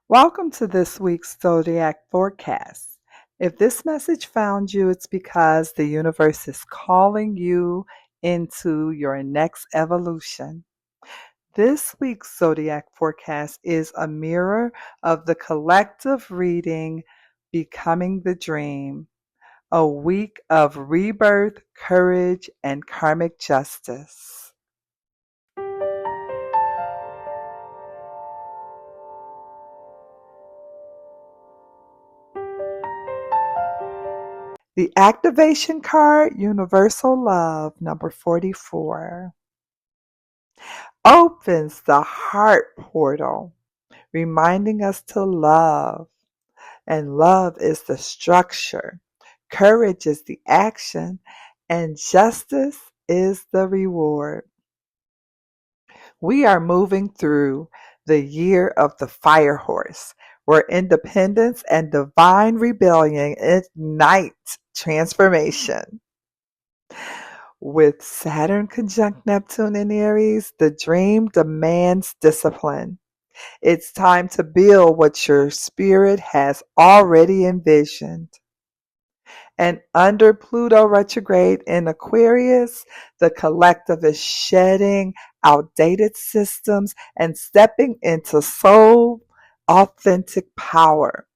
Welcome to this week's Zodiac forecast. If this message found you, it's because the universe is calling you into your next evolution. This week's Zodiac forecast is a mirror of the collective reading Becoming the Dream, a week of rebirth, courage, and karmic justice. The activation card, Universal Love, number 44, opens the heart portal, reminding us to love. And love is the structure, courage is the action, and justice is the reward. We are moving through the year of the fire horse, where independence and divine rebellion ignite transformation. With Saturn conjunct Neptune in Aries, the dream demands discipline. It's time to build what your spirit has already envisioned. And under Pluto retrograde in Aquarius, the collective is shedding outdated systems and stepping into soul authentic power.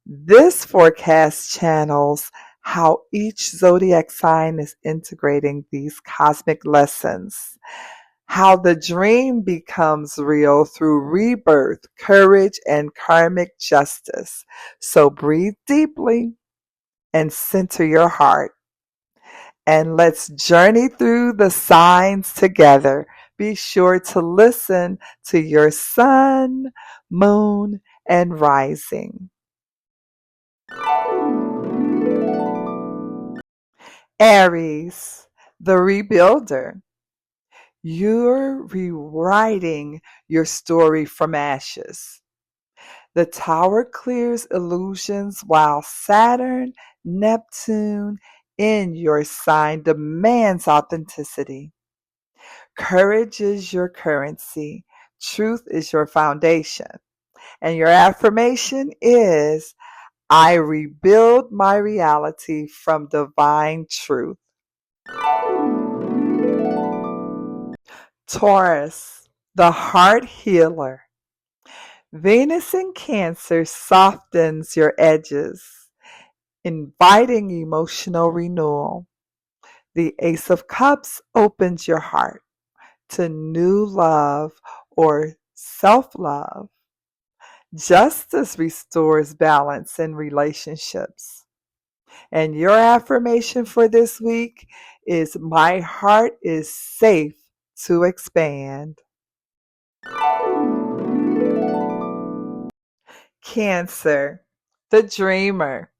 This forecast channels how each zodiac sign is integrating these cosmic lessons, how the dream becomes real through rebirth, courage, and karmic justice. So breathe deeply and center your heart. And let's journey through the signs together. Be sure to listen to your sun, moon, and rising. Aries, the rebuilder. You're rewriting your story from ashes. The tower clears illusions while Saturn, Neptune in your sign demands authenticity. Courage is your currency. Truth is your foundation. And your affirmation is, I rebuild my reality from divine truth. Taurus, the heart healer. Venus in Cancer softens your edges, inviting emotional renewal. The Ace of Cups opens your heart to new love or self-love. Justice restores balance in relationships. And your affirmation for this week is, my heart is safe to expand. Cancer, the dreamer.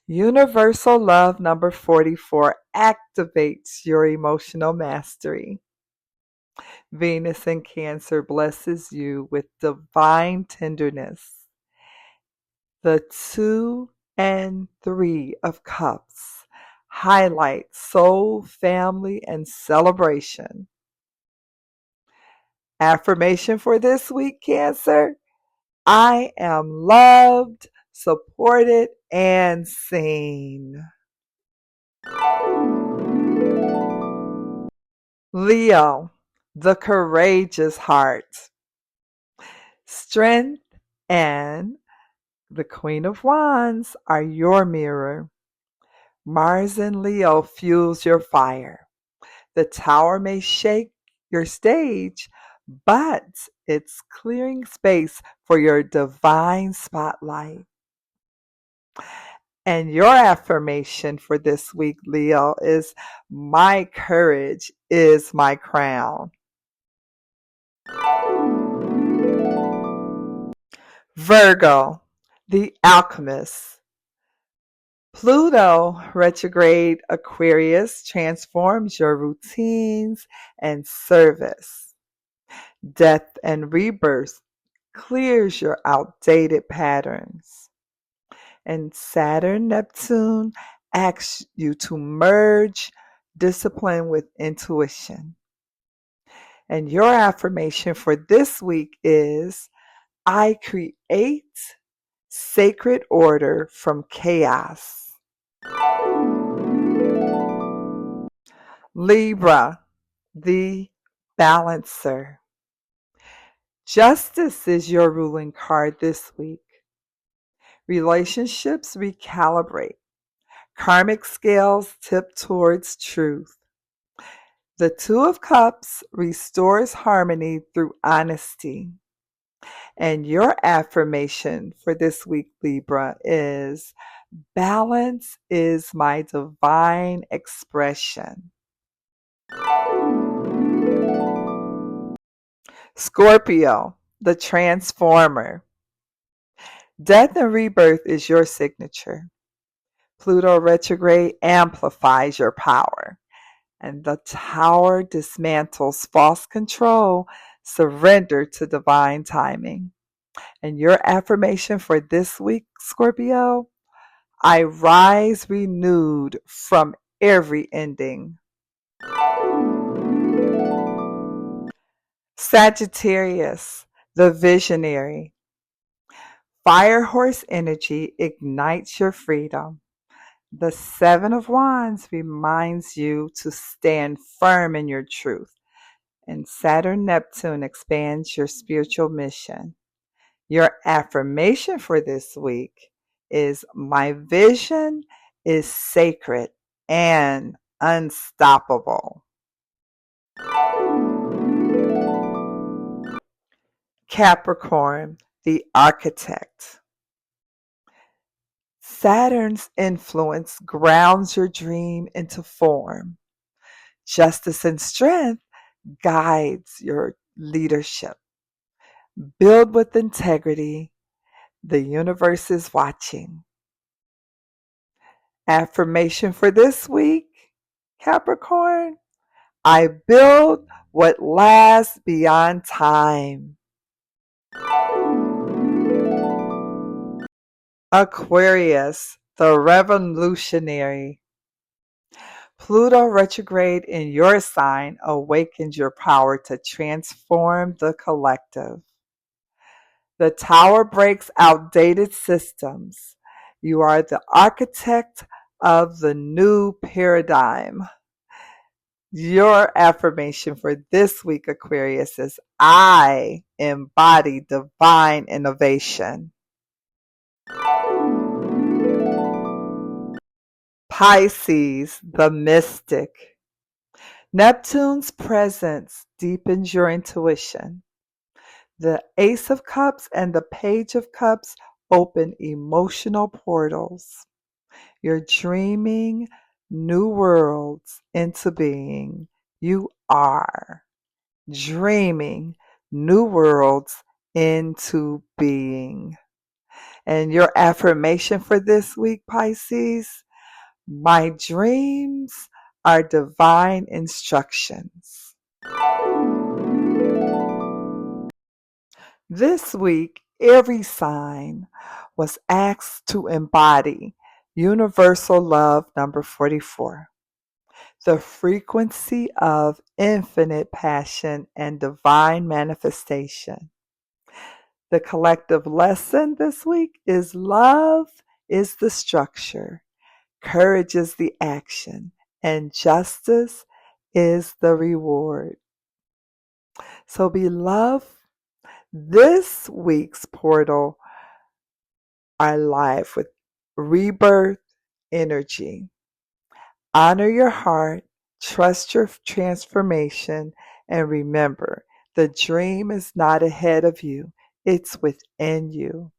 Universal love number 44 activates your emotional mastery. Venus in Cancer blesses you with divine tenderness. The 2 and 3 of Cups highlight soul, family, and celebration. Affirmation for this week, Cancer: I am loved, supported, and seen. Leo, the courageous heart. Strength and the Queen of Wands are your mirror. Mars in Leo fuels your fire. The tower may shake your stage, but it's clearing space for your divine spotlight. And your affirmation for this week, Leo, is, my courage is my crown. Virgo, the alchemist. Pluto retrograde Aquarius transforms your routines and service. Death and rebirth clears your outdated patterns. And Saturn, Neptune asks you to merge discipline with intuition. And your affirmation for this week is, I create sacred order from chaos. Libra, the balancer. Justice is your ruling card this week. Relationships recalibrate. Karmic scales tip towards truth. The Two of Cups restores harmony through honesty. And your affirmation for this week, Libra, is balance is my divine expression. Scorpio, the transformer. Death and rebirth is your signature. Pluto retrograde amplifies your power. And the Tower dismantles false control. Surrender to divine timing. And your affirmation for this week, Scorpio, I rise renewed from every ending. Sagittarius, the visionary. Fire horse energy ignites your freedom. The Seven of Wands reminds you to stand firm in your truth. And Saturn Neptune expands your spiritual mission. Your affirmation for this week is my vision is sacred and unstoppable. Capricorn, the architect. Saturn's influence grounds your dream into form. Justice and strength guides your leadership. Build with integrity. The universe is watching. Affirmation for this week, Capricorn, I build what lasts beyond time. Aquarius, the revolutionary. Pluto retrograde in your sign awakens your power to transform the collective. The Tower breaks outdated systems. You are the architect of the new paradigm. Your affirmation for this week, Aquarius, is I embody divine innovation. Pisces, the mystic. Neptune's presence deepens your intuition. The Ace of Cups and the Page of Cups open emotional portals. You're dreaming new worlds into being. You are dreaming new worlds into being. And your affirmation for this week, Pisces, my dreams are divine instructions. This week, every sign was asked to embody universal love number 44, the frequency of infinite passion and divine manifestation. The collective lesson this week is love is the structure, courage is the action, and justice is the reward. So, beloved, this week's portal are live with rebirth energy. Honor your heart, trust your transformation, and remember, the dream is not ahead of you, it's within you.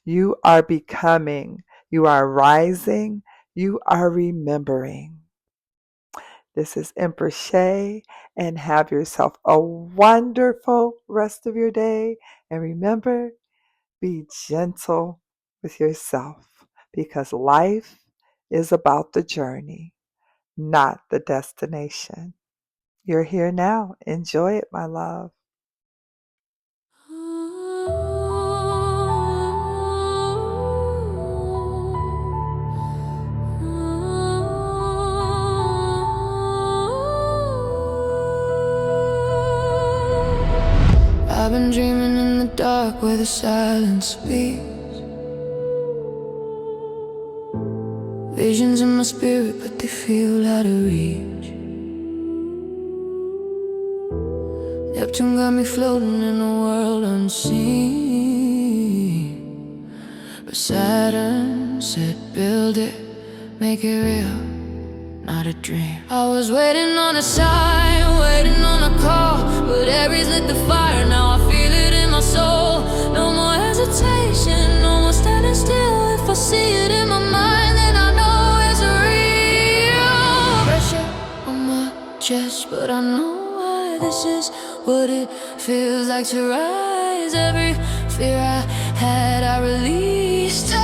You are becoming, you are rising, you are remembering. This is Empress Shey, and have yourself a wonderful rest of your day. And remember, be gentle with yourself because life is about the journey, not the destination. You're here now. Enjoy it, my love. I've been dreaming in the dark. dark where the silence speaks. Visions in my spirit, but they feel out of reach. Neptune got me floating in a world unseen. But Saturn said, build it, make it real, not a dream. I was waiting on a sign, waiting on a call, but Aries lit the fire, now I feel it in my soul. No more hesitation, no more standing still. If I see it in my mind, then I know it's real. Pressure on my chest, but I know why. This is what it feels like to rise. Every fear I had, I released.